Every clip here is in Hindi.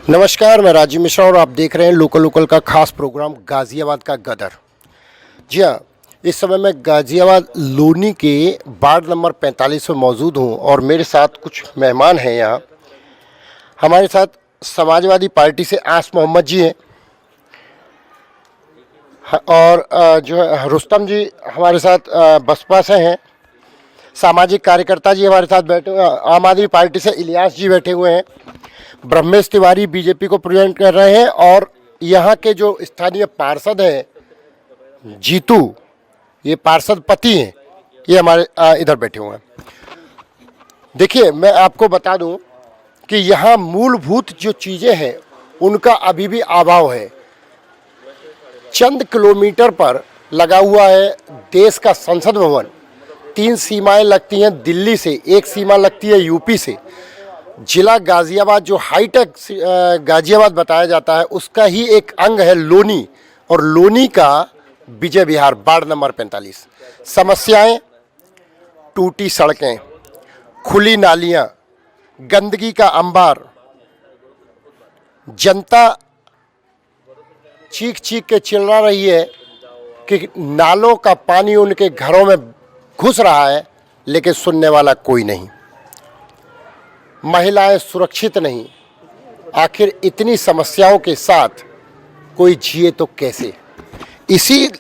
नमस्कार, मैं राजीव मिश्रा और आप देख रहे हैं लोकल का खास प्रोग्राम गाज़ियाबाद का गदर। जी हाँ, इस समय मैं गाज़ियाबाद लोनी के वार्ड नंबर 45 में मौजूद हूँ और मेरे साथ कुछ मेहमान हैं यहाँ। हमारे साथ समाजवादी पार्टी से आस मोहम्मद जी हैं और जो है रुस्तम जी हमारे साथ बसपा से हैं। सामाजिक कार्यकर्ता जी हमारे साथ बैठे हुए, आम आदमी पार्टी से इलियास जी बैठे हुए हैं। ब्रह्मेश तिवारी बीजेपी को प्रेजेंट कर रहे हैं और यहाँ के जो स्थानीय पार्षद हैं जीतू, ये पार्षद पति हैं, ये हमारे इधर बैठे हुए हैं। देखिए, मैं आपको बता दूं कि यहाँ मूलभूत जो चीज़ें हैं उनका अभी भी अभाव है। चंद किलोमीटर पर लगा हुआ है देश का संसद भवन। 3 सीमाएं लगती हैं दिल्ली से, एक सीमा लगती है यूपी से। जिला गाज़ियाबाद जो हाईटेक गाज़ियाबाद बताया जाता है उसका ही एक अंग है लोनी, और लोनी का विजय विहार वार्ड नंबर 45। समस्याएं, टूटी सड़कें, खुली नालियां, गंदगी का अंबार, जनता चीख चीख के चिल्ला रही है कि नालों का पानी उनके घरों में घुस रहा है, लेकिन सुनने वाला कोई नहीं। महिलाएं सुरक्षित नहीं। आखिर इतनी समस्याओं के साथ कोई जिए तो कैसे? इसी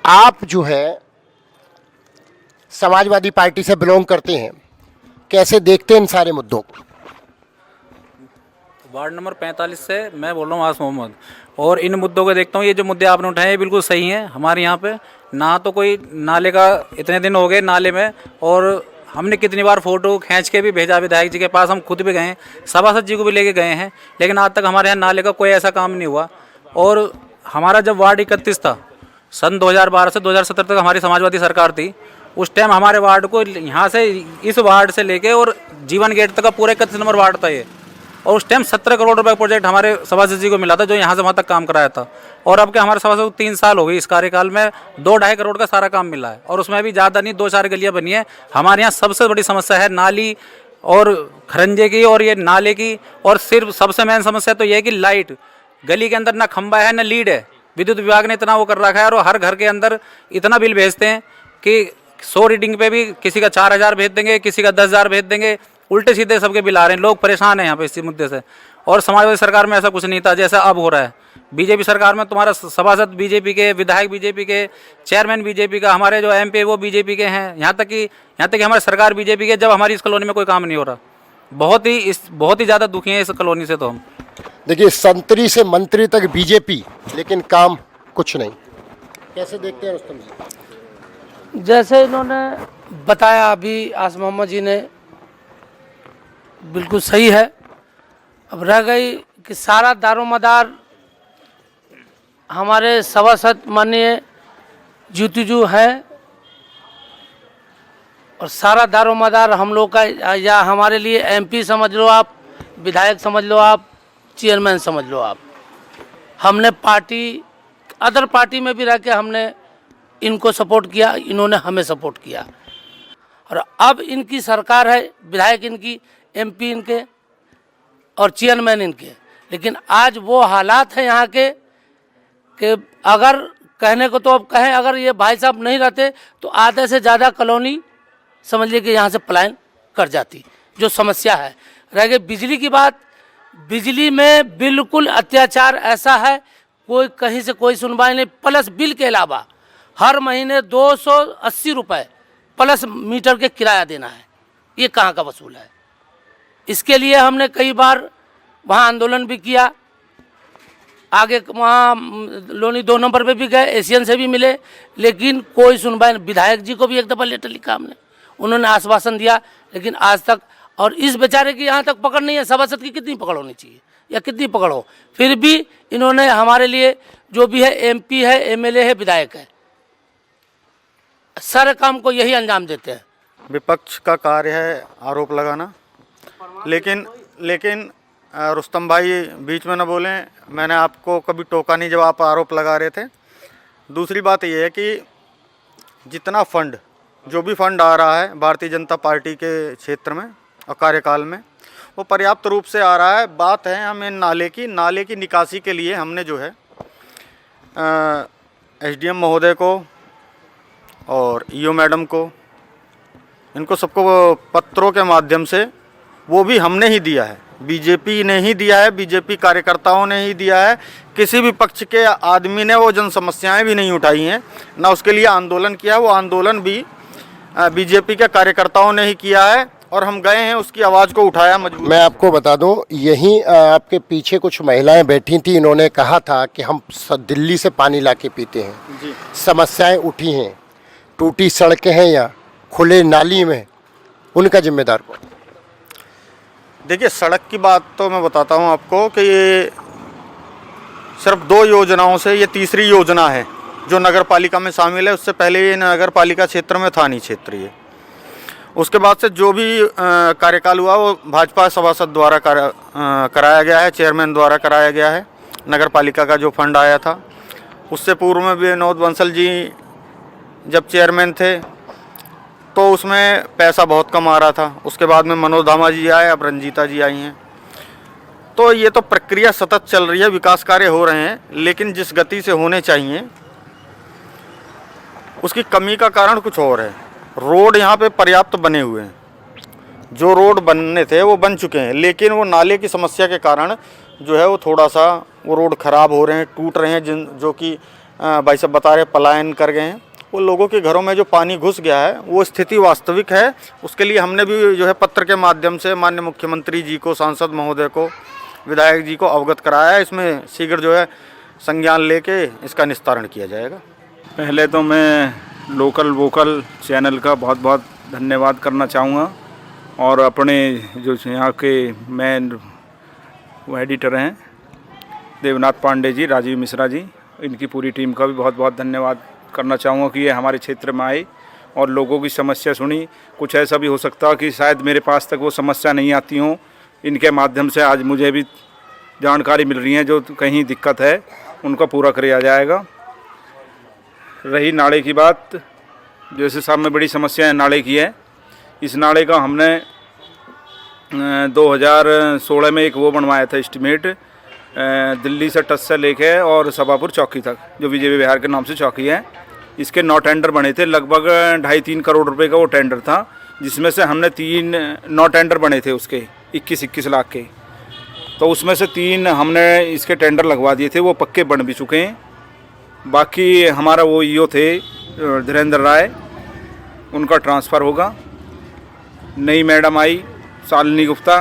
आप जो है समाजवादी पार्टी से बिलोंग करते हैं, कैसे देखते हैं इन सारे मुद्दों को? वार्ड नंबर 45 से मैं बोल रहा हूँ आस मोहम्मद, और इन मुद्दों को देखता हूँ। ये जो मुद्दे आपने उठाए हैं बिल्कुल सही हैं। हमारे यहाँ पे ना तो कोई नाले का, इतने दिन हो गए नाले में, और हमने कितनी बार फ़ोटो खींच के भी भेजा विधायक जी के पास, हम खुद भी गए हैं, सभासद जी को भी लेके गए हैं, लेकिन आज तक हमारे यहाँ नाले का कोई ऐसा काम नहीं हुआ। और हमारा जब वार्ड 31 था, सन 2012 से 2017 तक हमारी समाजवादी सरकार थी, उस टाइम हमारे वार्ड को यहाँ से, इस वार्ड से लेके और जीवन गेट तक का पूरा 31 नंबर वार्ड था ये, और उस टाइम 17 करोड़ रुपए प्रोजेक्ट हमारे सभासद जी को मिला था, जो यहाँ से वहाँ तक काम कराया था। और अब के हमारे सभासद को 3 साल हो गई, इस कार्यकाल में 2-2.5 करोड़ का सारा काम मिला है, और उसमें भी ज़्यादा नहीं, 2-4 गलियाँ बनी है। हमारे यहाँ सबसे बड़ी समस्या है नाली और खरंजे की, और ये नाले की, और सिर्फ सबसे मेन समस्या तो ये है कि लाइट, गली के अंदर ना खंबा है ना लीड है। विद्युत विभाग ने इतना वो कर रखा है, और हर घर के अंदर इतना बिल भेजते हैं कि 100 रीडिंग पे भी किसी का 4,000 भेज देंगे, किसी का 10,000 भेज देंगे, उल्टे सीधे सबके बिल आ रहे हैं। लोग परेशान हैं यहाँ पे इसी मुद्दे से। और समाजवादी सरकार में ऐसा कुछ नहीं था जैसा अब हो रहा है। बीजेपी सरकार में तुम्हारा सभासद बीजेपी के, विधायक बीजेपी के, चेयरमैन बीजेपी का, हमारे जो एमपी वो बीजेपी के हैं, यहाँ तक कि हमारी सरकार बीजेपी के, जब हमारी इस कॉलोनी में कोई काम नहीं हो रहा। बहुत ही ज़्यादा दुखी हैं इस कॉलोनी से तो हम। देखिए, संतरी से मंत्री तक बीजेपी, लेकिन काम कुछ नहीं। कैसे देखते हैं रुस्तम जी? जैसे इन्होंने बताया अभी आस मोहम्मद जी ने, बिल्कुल सही है। अब रह गई कि सारा दारोमदार हमारे सभासद माननीय जीतू है, और सारा दारोमदार हम लोग का, या हमारे लिए एमपी समझ लो आप, विधायक समझ लो आप, चेयरमैन समझ लो आप। हमने पार्टी, अदर पार्टी में भी रह के हमने इनको सपोर्ट किया, इन्होंने हमें सपोर्ट किया, और अब इनकी सरकार है, विधायक इनकी, एमपी इनके और चेयरमैन इनके। लेकिन आज वो हालात हैं यहाँ के कि अगर कहने को तो अब कहें, अगर ये भाई साहब नहीं रहते तो आधे से ज़्यादा कॉलोनी समझ लीजिए कि यहाँ से पलायन कर जाती। जो समस्या है, रह गई बिजली की बात। बिजली में बिल्कुल अत्याचार ऐसा है, कोई कहीं से कोई सुनवाई नहीं, प्लस बिल के अलावा हर महीने 280 रुपये प्लस मीटर के किराया देना है। ये कहाँ का वसूल है? इसके लिए हमने कई बार वहाँ आंदोलन भी किया, आगे वहाँ लोनी 2 नंबर पे भी गए, एशियन से भी मिले, लेकिन कोई सुनवाई। विधायक जी को भी एक दफ़ा लेटर लिखा हमने, उन्होंने आश्वासन दिया, लेकिन आज तक, और इस बेचारे की यहाँ तक पकड़ नहीं है। सभासद की कितनी पकड़ होनी चाहिए, या कितनी पकड़ हो, फिर भी इन्होंने हमारे लिए जो भी है, एमपी है, एमएलए है, विधायक है, सारे काम को यही अंजाम देते हैं। विपक्ष का कार्य है आरोप लगाना, लेकिन रुस्तम भाई बीच में न बोलें। मैंने आपको कभी टोका नहीं जब आप आरोप लगा रहे थे। दूसरी बात ये है कि जितना फंड, जो भी फंड आ रहा है भारतीय जनता पार्टी के क्षेत्र में और कार्यकाल में, वो पर्याप्त रूप से आ रहा है। बात है हमें नाले की निकासी के लिए हमने जो है एसडीएम महोदय को और ईओ मैडम को, इनको सबको पत्रों के माध्यम से, वो भी हमने ही दिया है, बीजेपी ने ही दिया है, बीजेपी कार्यकर्ताओं ने ही दिया है। किसी भी पक्ष के आदमी ने वो जन समस्याएं भी नहीं उठाई हैं, ना उसके लिए आंदोलन किया। वो आंदोलन भी बीजेपी के कार्यकर्ताओं ने ही किया है और हम गए हैं, उसकी आवाज़ को उठाया मजबूर। मैं आपको बता दूं, यहीं आपके पीछे कुछ महिलाएं बैठी थी, इन्होंने कहा था कि हम दिल्ली से पानी लाके पीते हैं। जी। समस्याएं उठी हैं, टूटी सड़कें हैं या खुले नाली में, उनका जिम्मेदार कौन? देखिए, सड़क की बात तो मैं बताता हूँ आपको कि ये सिर्फ 2 योजनाओं से ये तीसरी योजना है जो नगर पालिका में शामिल है। उससे पहले ये नगर पालिका क्षेत्र में था नहीं क्षेत्रीय। उसके बाद से जो भी कार्यकाल हुआ वो भाजपा सभासद द्वारा कराया गया है, चेयरमैन द्वारा कराया गया है। नगर पालिका का जो फंड आया था, उससे पूर्व में विनोद बंसल जी जब चेयरमैन थे तो उसमें पैसा बहुत कम आ रहा था। उसके बाद में मनोज धामा जी आए, अब रंजीता जी आई हैं। तो ये तो प्रक्रिया सतत चल रही है, विकास कार्य हो रहे हैं, लेकिन जिस गति से होने चाहिए उसकी कमी का कारण कुछ और है। रोड यहाँ पे पर्याप्त बने हुए हैं, जो रोड बनने थे वो बन चुके हैं, लेकिन वो नाले की समस्या के कारण जो है वो थोड़ा सा वो रोड ख़राब हो रहे हैं, टूट रहे हैं। जो कि भाई साहब बता रहे पलायन कर गए हैं, वो लोगों के घरों में जो पानी घुस गया है वो स्थिति वास्तविक है। उसके लिए हमने भी जो है पत्र के माध्यम से माननीय मुख्यमंत्री जी को, सांसद महोदय को, विधायक जी को अवगत कराया है। इसमें शीघ्र जो है संज्ञान लेके इसका निस्तारण किया जाएगा। पहले तो मैं लोकल वोकल चैनल का बहुत बहुत धन्यवाद करना चाहूँगा और अपने जो यहाँ के मेन वो एडिटर हैं देवनाथ पांडे जी, राजीव मिश्रा जी, इनकी पूरी टीम का भी बहुत बहुत धन्यवाद करना चाहूँगा कि ये हमारे क्षेत्र में आए और लोगों की समस्या सुनी। कुछ ऐसा भी हो सकता है कि शायद मेरे पास तक वो समस्या नहीं आती हो, इनके माध्यम से आज मुझे भी जानकारी मिल रही है। जो कहीं दिक्कत है उनका पूरा किया जाएगा। रही नाले की बात, जैसे सामने बड़ी समस्या है नाले की है। इस नाले का हमने 2016 में एक वो बनवाया था एस्टीमेट, दिल्ली से टच से लेके और सभापुर चौकी तक, जो बीजेपी बिहार के नाम से चौकी है। इसके 9 टेंडर बने थे, लगभग 2.5-3 करोड़ रुपए का वो टेंडर था, जिसमें से हमने 9 टेंडर बने थे उसके 21-21 लाख के। तो उसमें से 3 हमने इसके टेंडर लगवा दिए थे, वो पक्के बन भी चुके हैं। बाकी हमारा वो ईओ थे धीरेन्द्र राय, उनका ट्रांसफ़र होगा। नई मैडम आई शालिनी गुप्ता,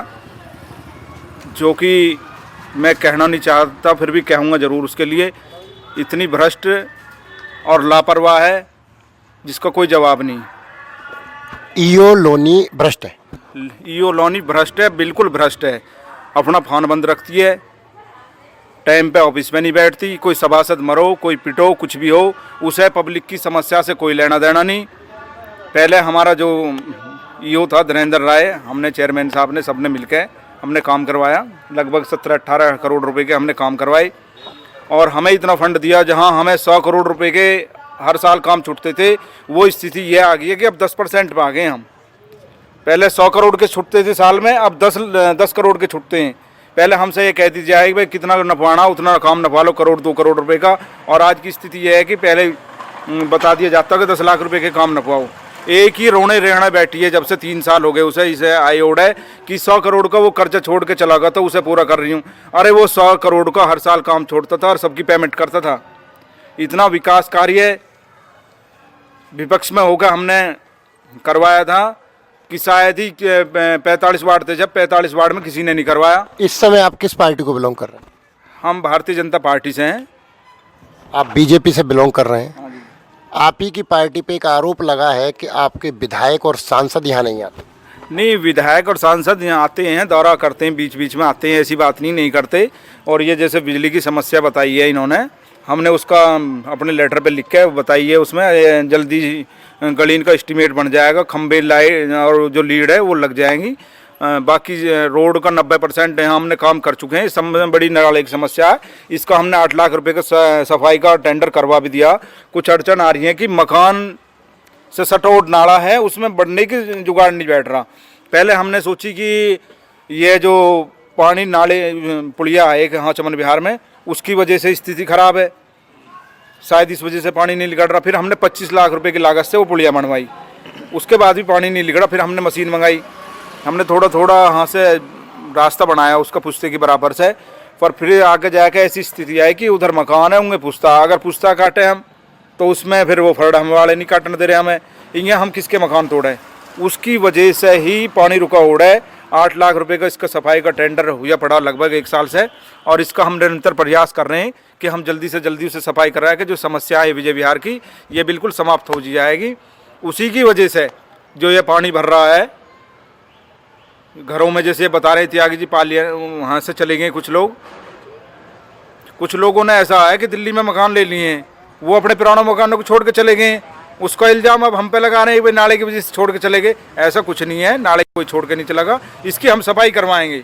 जो कि मैं कहना नहीं चाहता, फिर भी कहूँगा ज़रूर। उसके लिए इतनी भ्रष्ट और लापरवाह है जिसका कोई जवाब नहीं। ईओ लोनी भ्रष्ट है। ईओ लोनी भ्रष्ट है, बिल्कुल भ्रष्ट है। अपना फोन बंद रखती है, टाइम पे ऑफिस में नहीं बैठती। कोई सभासद मरो, कोई पिटो, कुछ भी हो, उसे पब्लिक की समस्या से कोई लेना देना नहीं। पहले हमारा जो ईओ था धीरेन्द्र राय, हमने चेयरमैन साहब ने सबने मिलकर हमने काम करवाया, लगभग 17-18 करोड़ रुपए के हमने काम करवाए और हमें इतना फंड दिया। जहां हमें 100 करोड़ रुपए के हर साल काम छूटते थे, वो स्थिति ये आ गई है कि अब 10% पे आ गए हम। पहले 100 करोड़ के छूटते थे साल में, अब 10 करोड़ के छूटते हैं। पहले हमसे ये कह दी जाए कि भाई कितना नफाना उतना काम नफा लो, 1-2 करोड़ रुपए का। और आज की स्थिति ये है कि पहले बता दिया जाता है कि 10 लाख रुपए के काम नफाओ। एक ही रोने रहना बैठी है जब से 3 साल हो गए उसे। इसे आई ओड है कि 100 करोड़ का वो कर्जा छोड़ के चला गया था, उसे पूरा कर रही हूँ। अरे वो 100 करोड़ का हर साल काम छोड़ता था और सबकी पेमेंट करता था। इतना विकास कार्य विपक्ष में होकर हमने करवाया था कि शायद ही 45 वार्ड थे, जब 45 वार्ड में किसी ने नहीं करवाया। इस समय आप किस पार्टी को बिलोंग कर रहे हैं? हम भारतीय जनता पार्टी से हैं। आप बीजेपी से बिलोंग कर रहे हैं। आप ही की पार्टी पे एक आरोप लगा है कि आपके विधायक और सांसद यहाँ नहीं आते। नहीं, विधायक और सांसद यहाँ आते हैं, दौरा करते हैं, बीच बीच में आते हैं, ऐसी बात नहीं करते। और ये जैसे बिजली की समस्या बताई है इन्होंने, हमने उसका अपने लेटर पे लिख के बताई है। उसमें जल्दी गलीन का एस्टीमेट बन जाएगा, खंबे लाइट और जो लीड है वो लग जाएंगी। बाकी रोड का 90% यहाँ हमने काम कर चुके हैं। इस समय बड़ी नाले की समस्या है, इसका हमने 8 लाख रुपए का सफाई का टेंडर करवा भी दिया। कुछ अड़चन आ रही है कि मकान से सटोट नाला है, उसमें बढ़ने की जुगाड़ नहीं बैठ रहा। पहले हमने सोची कि ये जो पानी नाले पुलिया है एक यहाँ चमन विहार में, उसकी वजह से स्थिति खराब है, शायद इस वजह से पानी नहीं निकल रहा। फिर हमने 25 लाख रुपए की लागत से वो पुलिया बनवाई, उसके बाद भी पानी नहीं निकला। फिर हमने मशीन मंगाई, हमने थोड़ा थोड़ा यहाँ से रास्ता बनाया उसका पुश्ते की बराबर से, पर फिर आगे जाके ऐसी स्थिति आई कि उधर मकान है उनमें पुश्ता, अगर पुश्ता काटे हम तो उसमें फिर वो फर्ड हम वाले नहीं काटने दे रहे हमें, यहाँ हम किसके मकान तोड़े। उसकी वजह से ही पानी रुका उड़ा है। 8 लाख रुपए का इसका सफाई का टेंडर हुआ पड़ा लगभग 1 साल से, और इसका हम निरंतर प्रयास कर रहे हैं कि हम जल्दी से जल्दी उसे सफाई कराएं कि जो समस्या है विजय विहार की ये बिल्कुल समाप्त हो जाएगी। उसी की वजह से जो ये पानी भर रहा है घरों में, जैसे बता रहे त्यागी जी पालिया वहाँ से चले गए कुछ लोगों ने ऐसा है कि दिल्ली में मकान ले लिए हैं, वो अपने पुराने मकानों को छोड़ के चले गए। उसका इल्ज़ाम अब हम पे लगा रहे हैं भाई नाले की वजह से छोड़ के चले गए। ऐसा कुछ नहीं है, नाले कोई छोड़ के नहीं चला गया, इसकी हम सफाई करवाएंगे।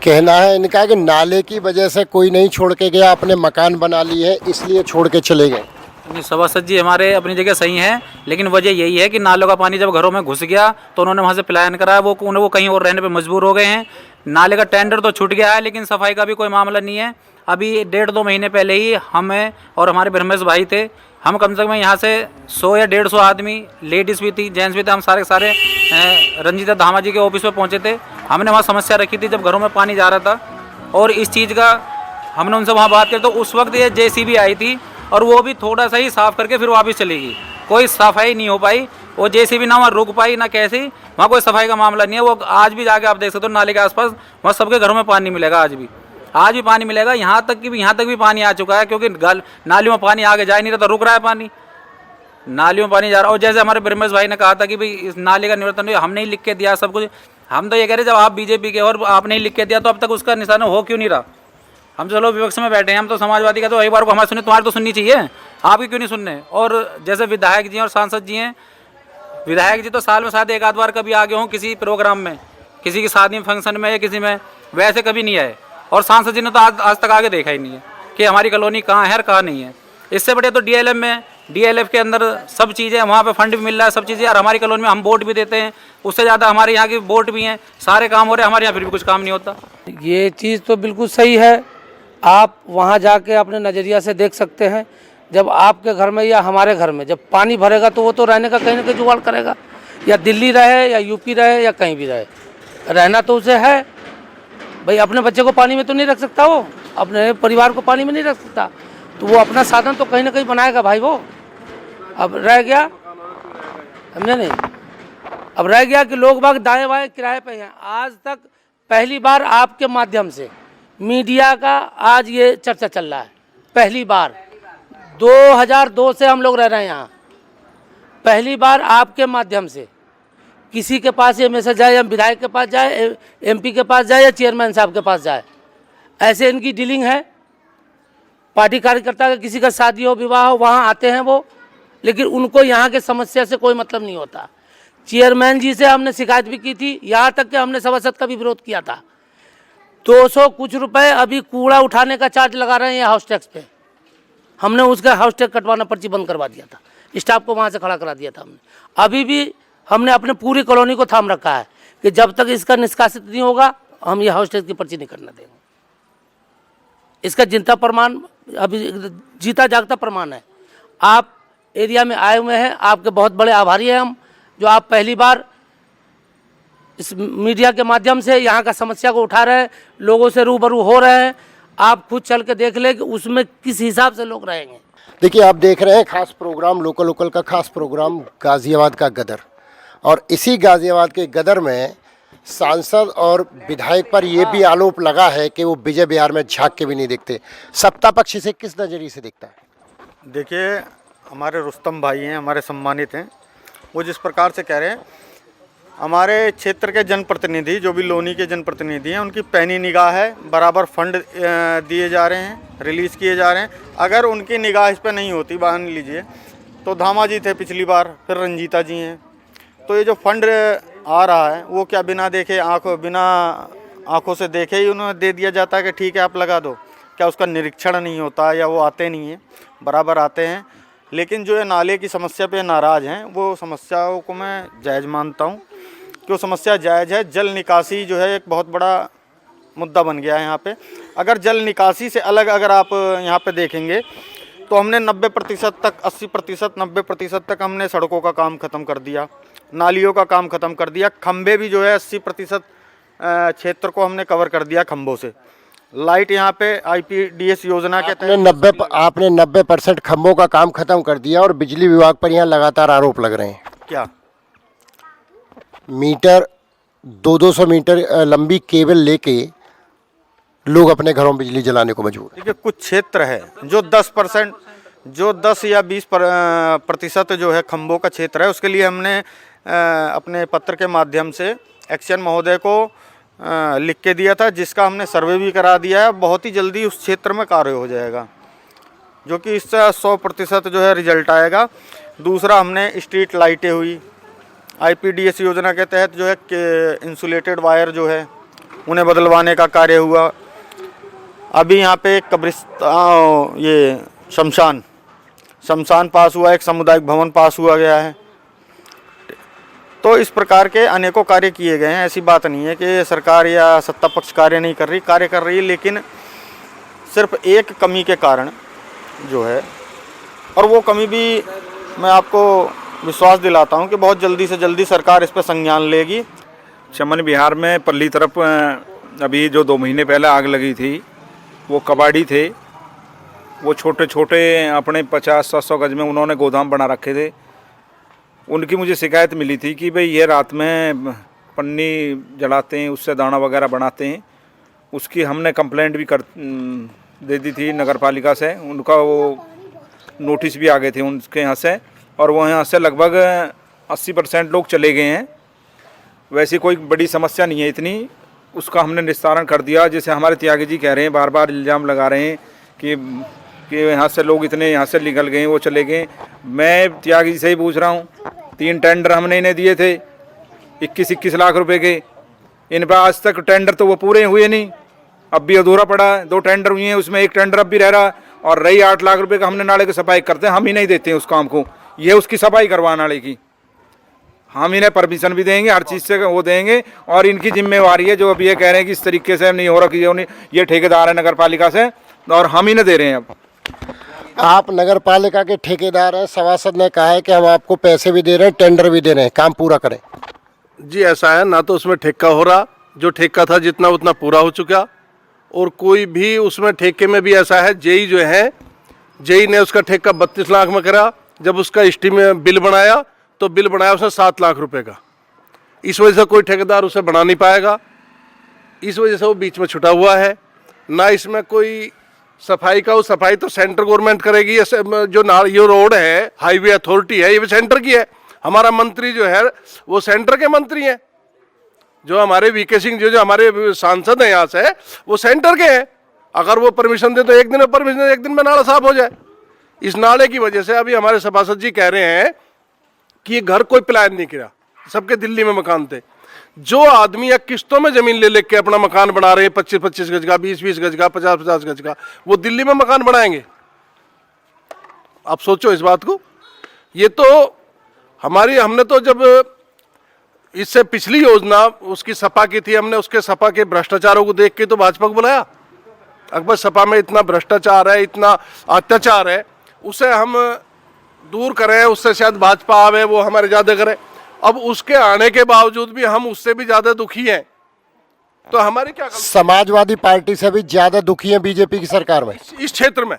कहना है इनका कि नाले की वजह से कोई नहीं छोड़ के गया, अपने मकान बना लिए है इसलिए छोड़ के चले गए। नहीं, सभासद जी हमारे अपनी जगह सही हैं, लेकिन वजह यही है कि नालों का पानी जब घरों में घुस गया तो उन्होंने वहाँ से पलायन कराया, वो कहीं और रहने पे मजबूर हो गए हैं। नाले का टेंडर तो छूट गया है, लेकिन सफाई का भी कोई मामला नहीं है। अभी 1.5-2 महीने पहले ही हमें और हमारे ब्रह्मेश भाई थे, हम कम से कम यहाँ से 100 या 150 आदमी, लेडीज़ भी थी, जेंट्स भी थे, हम सारे रंजीता धामा जी के ऑफिस में पहुँचे थे। हमने वहाँ समस्या रखी थी जब घरों में पानी जा रहा था, और इस चीज़ का हमने उनसे वहाँ बात की तो उस वक्त ये JCB आई थी और वो भी थोड़ा सा ही साफ़ करके फिर वापस चली गई, कोई सफाई नहीं हो पाई। वो JCB ना वहाँ रुक पाई ना कैसी, वहाँ कोई सफाई का मामला नहीं है। वो आज भी जाके आप देख सकते हो नाले के आसपास, वहाँ सबके घरों में पानी मिलेगा, आज भी पानी मिलेगा। यहाँ तक भी पानी आ चुका है, क्योंकि नालियों में पानी आगे जा ही नहीं रहा था, रुक रहा है पानी, नालियों में पानी जा रहा है। और जैसे हमारे ब्रह्मेश भाई ने कहा था कि भाई इस नाले का निवर्तन हमने ही लिख के दिया सब कुछ, हम तो ये कह रहे जब आप BJP के और आपने ही लिख के दिया तो अब तक उसका निशान हो क्यों नहीं रहा। हम चलो विपक्ष में बैठे हैं, हम तो समाजवादी का तो एक बार को हमारे सुने, तुम्हारे तो सुननी चाहिए, आपकी क्यों नहीं सुनने। और जैसे विधायक जी और सांसद जी हैं, विधायक जी तो साल में शायद 1 आध बार कभी आगे हों किसी प्रोग्राम में, किसी की शादी फंक्शन में या किसी में, वैसे कभी नहीं आए। और सांसद जी ने तो आज तक आगे देखा ही नहीं है कि हमारी कॉलोनी कहाँ है और कहाँ नहीं है। इससे बड़े तो DLF में, DLF के अंदर सब चीज़ें, वहाँ पे फंड भी मिल रहा है, सब चीज़ें, और हमारी कॉलोनी में हम वोट भी देते हैं, उससे ज़्यादा हमारे यहाँ की वोट भी हैं, सारे काम हो रहे हैं हमारे यहाँ, फिर भी कुछ काम नहीं होता। ये चीज़ तो बिल्कुल सही है, आप वहाँ जाके अपने नज़रिया से देख सकते हैं। जब आपके घर में या हमारे घर में जब पानी भरेगा तो वो तो रहने का कहीं ना कहीं जुगाड़ करेगा, या दिल्ली रहे या UP रहे या कहीं भी रहे, रहना तो उसे है भाई। अपने बच्चे को पानी में तो नहीं रख सकता, वो अपने परिवार को पानी में नहीं रख सकता, तो वो अपना साधन तो कहीं ना कहीं बनाएगा भाई। वो अब रह गया, समझे नहीं, अब रह गया कि लोग बाग दाएं बाएं किराए पे हैं। आज तक पहली बार आपके माध्यम से मीडिया का आज ये चर्चा चल रहा है, पहली बार 2002 से हम लोग रह रहे हैं यहाँ, पहली बार आपके माध्यम से किसी के पास ये मैसेज जाए, या विधायक के पास जाए, MP के पास जाए, या चेयरमैन साहब के पास जाए, ऐसे इनकी डीलिंग है। पार्टी कार्यकर्ता का किसी का शादी हो, विवाह हो, वहाँ आते हैं वो, लेकिन उनको यहाँ के समस्या से कोई मतलब नहीं होता। चेयरमैन जी से हमने शिकायत भी की थी, यहाँ तक कि हमने सभासद का भी विरोध किया था। 200 कुछ रुपए अभी कूड़ा उठाने का चार्ज लगा रहे हैं हाउस टैक्स पे, हमने उसका हाउस टैक्स कटवाना पर्ची बंद करवा दिया था, स्टाफ को वहाँ से खड़ा करा दिया था हमने। अभी भी हमने अपने पूरी कॉलोनी को थाम रखा है कि जब तक इसका निष्कासित नहीं होगा हम ये हाउस टैक्स की पर्ची नहीं करना देंगे। इसका जिंदा प्रमाण, अभी जीता जागता प्रमाण है। आप एरिया में आए हुए हैं, आपके बहुत बड़े आभारी हैं हम, जो आप पहली बार इस मीडिया के माध्यम से यहाँ का समस्या को उठा रहे हैं, लोगों से रूबरू हो रहे हैं। आप खुद चल के देख लें कि उसमें किस हिसाब से लोग रहेंगे। देखिए आप देख रहे हैं खास प्रोग्राम, लोकल का खास प्रोग्राम गाज़ियाबाद का गदर, और इसी गाज़ियाबाद के गदर में सांसद और विधायक पर यह भी आरोप लगा है कि वो विजय विहार में झांक के भी नहीं देखते। सत्ता पक्ष इसे किस नज़रिए से देखता है? देखिए हमारे रुस्तम भाई हैं, हमारे सम्मानित हैं, वो जिस प्रकार से कह रहे हैं, हमारे क्षेत्र के जनप्रतिनिधि जो भी लोनी के जनप्रतिनिधि हैं उनकी पैनी निगाह है, बराबर फंड दिए जा रहे हैं, रिलीज़ किए जा रहे हैं। अगर उनकी निगाह इस पर नहीं होती, मान लीजिए तो धामा जी थे पिछली बार, फिर रंजीता जी हैं, तो ये जो फंड आ रहा है वो क्या बिना देखे बिना आँखों से देखे ही उन्हें दे दिया जाता है कि ठीक है आप लगा दो? क्या उसका निरीक्षण नहीं होता, या वो आते नहीं हैं? बराबर आते हैं। लेकिन जो ये नाले की समस्या पे नाराज़ हैं, वो समस्याओं को मैं जायज़ मानता हूँ, कि वो समस्या जायज़ है। जल निकासी जो है एक बहुत बड़ा मुद्दा बन गया है यहाँ पे। अगर जल निकासी से अलग अगर आप यहाँ पे देखेंगे तो हमने 90% तक, 80%, 90% तक हमने सड़कों का काम ख़त्म कर दिया, नालियों का काम ख़त्म कर दिया। खंबे भी जो है 80% क्षेत्र को हमने कवर कर दिया खंभों से। लाइट यहाँ पे IPDS योजना के तहत आपने 90% खंभों का काम खत्म कर दिया और बिजली विभाग पर यहाँ लगातार आरोप लग रहे हैं। क्या मीटर 200 मीटर लंबी केबल लेके लोग अपने घरों में बिजली जलाने को मजबूर हैं। देखिए, कुछ क्षेत्र है जो 10% जो 10 या 20% जो है खंभों का क्षेत्र है, उसके लिए हमने अपने पत्र के माध्यम से एक्शन महोदय को लिख के दिया था, जिसका हमने सर्वे भी करा दिया है। बहुत ही जल्दी उस क्षेत्र में कार्य हो जाएगा, जो कि इससे 100% जो है रिजल्ट आएगा। दूसरा, हमने स्ट्रीट लाइटें हुई, IPDS योजना के तहत जो है इंसुलेटेड वायर जो है उन्हें बदलवाने का कार्य हुआ। अभी यहाँ पे कब्रिस्तान, ये शमशान पास हुआ, एक सामुदायिक भवन पास हुआ गया है। तो इस प्रकार के अनेकों कार्य किए गए हैं। ऐसी बात नहीं है कि सरकार या सत्ता पक्ष कार्य नहीं कर रही, कार्य कर रही है, लेकिन सिर्फ एक कमी के कारण जो है, और वो कमी भी मैं आपको विश्वास दिलाता हूँ कि बहुत जल्दी से जल्दी सरकार इस पर संज्ञान लेगी। चमन विहार में पल्ली तरफ अभी जो 2 महीने पहले आग लगी थी, वो कबाड़ी थे, वो छोटे छोटे अपने 50-700 गज में उन्होंने गोदाम बना रखे थे। उनकी मुझे शिकायत मिली थी कि भाई ये रात में पन्नी जलाते हैं, उससे दाना वगैरह बनाते हैं। उसकी हमने कंप्लेंट भी दे दी थी नगर पालिका से। उनका वो नोटिस भी आ गए थे उनके यहाँ से, और वो यहाँ से लगभग 80% लोग चले गए हैं। वैसी कोई बड़ी समस्या नहीं है इतनी, उसका हमने निस्तारण कर दिया। जैसे हमारे त्यागी जी कह रहे हैं, बार बार इल्ज़ाम लगा रहे हैं कि यहाँ से लोग इतने यहाँ से निकल गए, वो चले गए। मैं त्यागी जी से ही पूछ रहा हूँ, 3 टेंडर हमने इन्हें दिए थे 21-21 लाख रुपए के। इन पर आज तक टेंडर तो वो पूरे हुए नहीं, अब भी अधूरा पड़ा है। 2 टेंडर हुए हैं, उसमें 1 टेंडर अब भी रह रहा है। और रही 8 लाख रुपए का, हमने नाले की सफाई करते हैं, हम ही नहीं देते हैं उस काम को। ये उसकी सफाई करवा नाले की, हम इन्हें परमिशन भी देंगे, हर चीज़ से वो देंगे। और इनकी जिम्मेवारी है, जो अभी ये कह रहे हैं कि इस तरीके से नहीं हो रहा, कि ये ठेकेदार है नगर पालिका से और हम इन्हें दे रहे हैं। अब आप नगर पालिका के ठेकेदार हैं, सभासद ने कहा है कि हम आपको पैसे भी दे रहे हैं, टेंडर भी दे रहे हैं, काम पूरा करें। जी ऐसा है, ना तो उसमें ठेका हो रहा, जो ठेका था जितना उतना पूरा हो चुका, और कोई भी उसमें ठेके में भी ऐसा है, जेई जो है, जेई ने उसका ठेका 32 लाख में करा। जब उसका एस्टीमेट बिल बनाया तो बिल बनाया उसने 7 लाख रुपए का। इस वजह से कोई ठेकेदार उसे बना नहीं पाएगा, इस वजह से वो बीच में छुटा हुआ है। ना इसमें कोई सफाई का, वो सफाई तो सेंट्रल गवर्नमेंट करेगी। ये रोड है, हाईवे अथॉरिटी है, ये भी सेंटर की है। हमारा मंत्री जो है वो सेंटर के मंत्री हैं। जो हमारे वीके सिंह जो हमारे सांसद हैं यहाँ से, वो सेंटर के हैं। अगर वो परमिशन दे तो एक दिन में परमिशन दे, एक दिन में नाला साफ हो जाए। इस नाले की वजह से अभी हमारे सभासद जी कह रहे हैं कि ये घर कोई प्लान नहीं किया, सबके दिल्ली में मकान थे। जो आदमी या किस्तों में जमीन ले लेके अपना मकान बना रहे हैं, 25-25 गज का, 20-20 गज का, 50-50 गज का, वो दिल्ली में मकान बनाएंगे। आप सोचो इस बात को। ये तो हमने तो जब इससे पिछली योजना उसकी सपा की थी, हमने उसके सपा के भ्रष्टाचारों को देख के तो भाजपा को बुलाया। अकबर सपा में इतना भ्रष्टाचार है, इतना अत्याचार है, उसे हम दूर करें, उससे शायद भाजपा आवे, वो हमारे ज़्यादा करे। अब उसके आने के बावजूद भी हम उससे भी ज़्यादा दुखी हैं, तो हमारी क्या गलती? समाजवादी पार्टी से भी ज़्यादा दुखी है बीजेपी की सरकार में इस क्षेत्र में,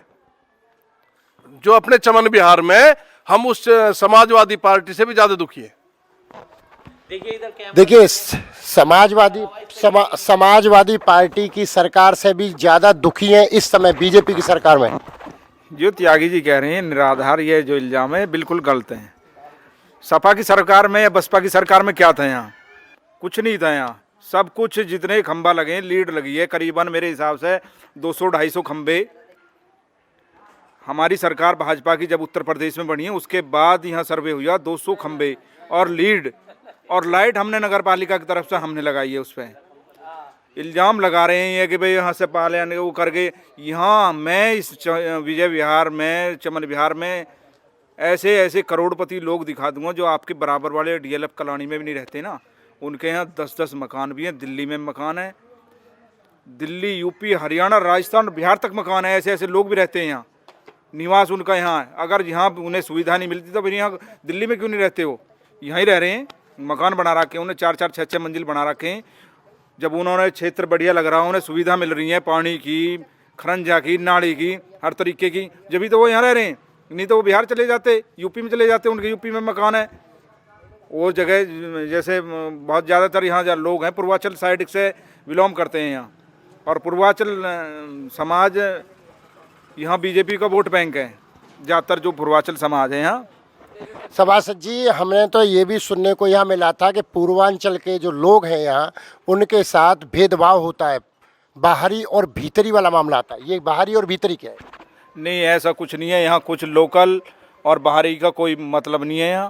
जो अपने चमन बिहार में, हम उस समाजवादी पार्टी से भी ज़्यादा दुखी है। देखिए, समाजवादी पार्टी की सरकार से भी ज़्यादा दुखी है इस समय बीजेपी की सरकार में। जो त्यागी जी कह रहे हैं निराधार, ये जो इल्ज़ाम है बिल्कुल गलत है। सपा की सरकार में या बसपा की सरकार में क्या था? यहाँ कुछ नहीं था। यहाँ सब कुछ, जितने खंबा लगे हैं, लीड लगी है करीबन मेरे हिसाब से 200-250 खंबे। हमारी सरकार भाजपा की जब उत्तर प्रदेश में बनी है, उसके बाद यहाँ सर्वे हुआ, 200 खंबे और लीड और लाइट हमने नगर पालिका की तरफ से हमने लगाई है। उस पर इल्ज़ाम लगा रहे हैं कि भाई यहाँ से पाले वो करके। यहाँ मैं इस विजय विहार में, चमन विहार में ऐसे ऐसे करोड़पति लोग दिखा दूंगा जो आपके बराबर वाले DLF कॉलोनी में भी नहीं रहते ना, उनके यहाँ 10-10 मकान भी हैं। दिल्ली में मकान है, दिल्ली, यूपी, हरियाणा, राजस्थान, बिहार तक मकान है। ऐसे ऐसे लोग भी रहते हैं यहाँ, निवास उनका यहाँ है। अगर यहाँ उन्हें सुविधा नहीं मिलती तो फिर यहाँ दिल्ली में क्यों नहीं रहते? वो यहाँ ही रह रहे हैं, मकान बना रखे हैं, उन्हें 4-4, 6-6 मंजिल बना रखे हैं। जब उन्होंने क्षेत्र बढ़िया लग रहा है, उन्हें सुविधा मिल रही है पानी की, खरंजा की, नाली की, हर तरीके की, जब भी तो वो यहाँ रह रहे हैं। नहीं तो वो बिहार चले जाते, यूपी में चले जाते, उनके यूपी में मकान है। वो जगह जैसे बहुत ज़्यादातर यहाँ लोग हैं पूर्वांचल साइड से बिलोंग करते हैं यहाँ, और पूर्वांचल समाज यहाँ बीजेपी का वोट बैंक है ज़्यादातर, जो पूर्वांचल समाज है यहाँ। सभासद जी, हमने तो ये भी सुनने को यहाँ मिला था कि पूर्वांचल के जो लोग हैं यहाँ, उनके साथ भेदभाव होता है, बाहरी और भीतरी वाला मामला आता है। ये बाहरी और भीतरी क्या है? नहीं, ऐसा कुछ नहीं है। यहाँ कुछ लोकल और बाहरी का कोई मतलब नहीं है।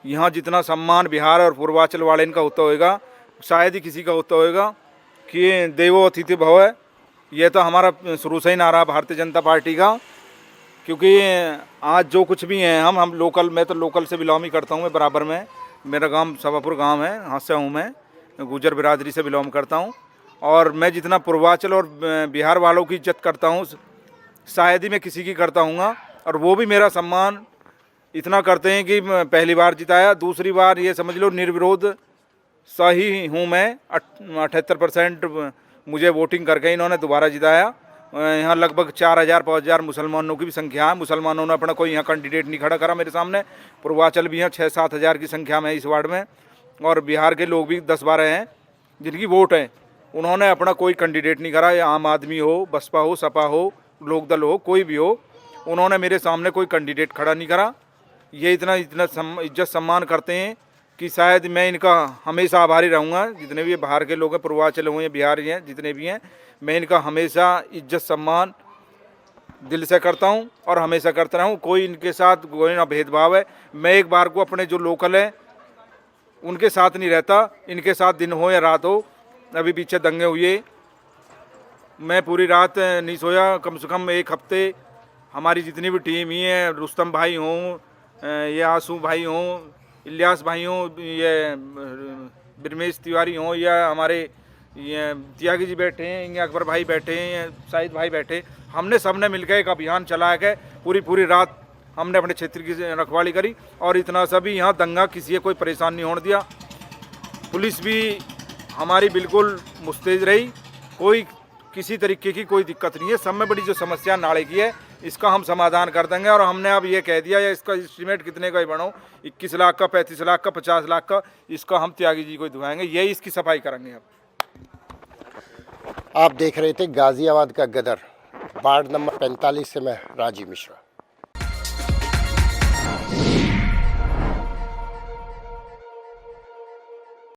यहाँ जितना सम्मान बिहार और पूर्वांचल वाले इनका होता होगा, शायद ही किसी का होता होगा कि देवो अतिथि भव है। ये तो हमारा शुरू से ही नारा भारतीय जनता पार्टी का, क्योंकि आज जो कुछ भी हैं हम लोकल, मैं तो लोकल से बिलोंग ही करता हूँ। मैं बराबर में, मेरा गांव सभापुर गांव है, यहाँ से हूँ मैं, गुजर बिरादरी से बिलोंग करता हूँ। और मैं जितना पूर्वांचल और बिहार वालों की इज्जत करता हूँ, शायद ही मैं किसी की करता हूँगा। और वो भी मेरा सम्मान इतना करते हैं कि पहली बार जिताया, दूसरी बार ये समझ लो निर्विरोध सही हूँ मैं। 78% मुझे वोटिंग करके इन्होंने दोबारा जिताया। यहाँ लगभग 4,000-5,000 मुसलमानों की भी संख्या है। मुसलमानों ने अपना कोई यहाँ कैंडिडेट नहीं खड़ा करा मेरे सामने। पूर्वांचल भी यहाँ 6-7 हज़ार की संख्या में इस वार्ड में, और बिहार के लोग भी 10-12 हैं जिनकी वोट है। उन्होंने अपना कोई कैंडिडेट नहीं करा, या आम आदमी हो, बसपा हो, सपा हो, लोकदल हो, कोई भी हो, उन्होंने मेरे सामने कोई कैंडिडेट खड़ा नहीं करा। ये इतना इज्जत सम्मान करते हैं कि शायद मैं इनका हमेशा आभारी रहूँगा। जितने भी बाहर के लोग हैं, पूर्वांचल हुए, बिहार हैं, जितने भी हैं, मैं इनका हमेशा इज्जत सम्मान दिल से करता हूँ और हमेशा करता रहूँ। कोई इनके साथ कोई ना भेदभाव है। मैं एक बार को अपने जो लोकल हैं उनके साथ नहीं रहता, इनके साथ दिन हो या रात हो। अभी पीछे दंगे हुए, मैं पूरी रात नहीं सोया, कम से कम 1 हफ्ते। हमारी जितनी भी टीम ही है, रुस्तम भाई हों, ये आंसू भाई हों, इलियास भाई हों, ये ब्रह्मेश तिवारी हों, या हमारे ये त्यागी जी बैठे हैं, ये अकबर भाई बैठे हैं, शाहिद भाई बैठे, हमने सबने मिलकर एक अभियान चलाया के पूरी रात हमने अपने क्षेत्र की रखवाली करी। और इतना सभी यहाँ दंगा किसी को कोई परेशान नहीं होने दिया। पुलिस भी हमारी बिल्कुल मुस्तैद रही, कोई किसी तरीके की कोई दिक्कत नहीं है। सब में बड़ी जो समस्या नाले की है, इसका हम समाधान कर देंगे। और हमने अब ये कह दिया, या इसका एस्टीमेट कितने का ही बनो, 21 लाख का, 35 लाख का, 50 लाख का, इसका हम त्यागी जी को दिवाएंगे, यही इसकी सफाई करेंगे। अब आप देख रहे थे गाजियाबाद का गदर, वार्ड नंबर 45 से मैं राजीव मिश्रा।